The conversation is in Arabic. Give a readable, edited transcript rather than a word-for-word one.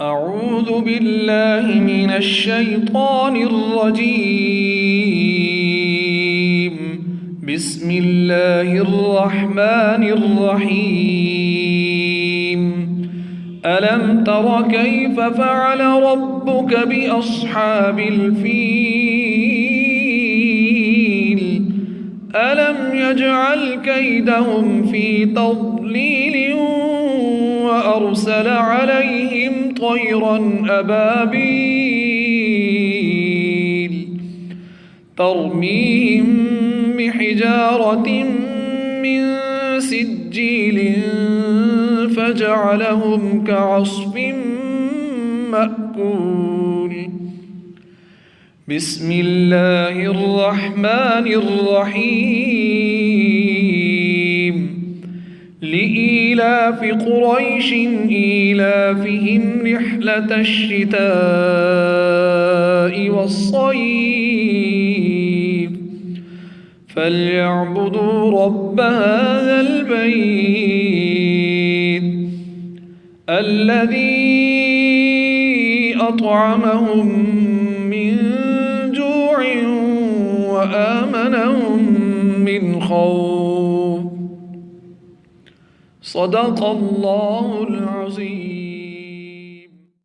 أعوذ بالله من الشيطان الرجيم. بسم الله الرحمن الرحيم. ألم تر كيف فعل ربك بأصحاب الفيل؟ ألم يجعل كيدهم في تضليل وأرسل عليهم طيرا أبابيل ترميهم بحجارة من سجيل فجعلهم كعصف مأكول. بسم الله الرحمن الرحيم. لإيلاف قريش إيلافهم رحلة الشتاء والصيف فليعبدوا رب هذا البيت الذي أطعمهم من جوع وآمنهم من خوف. صدق الله العظيم.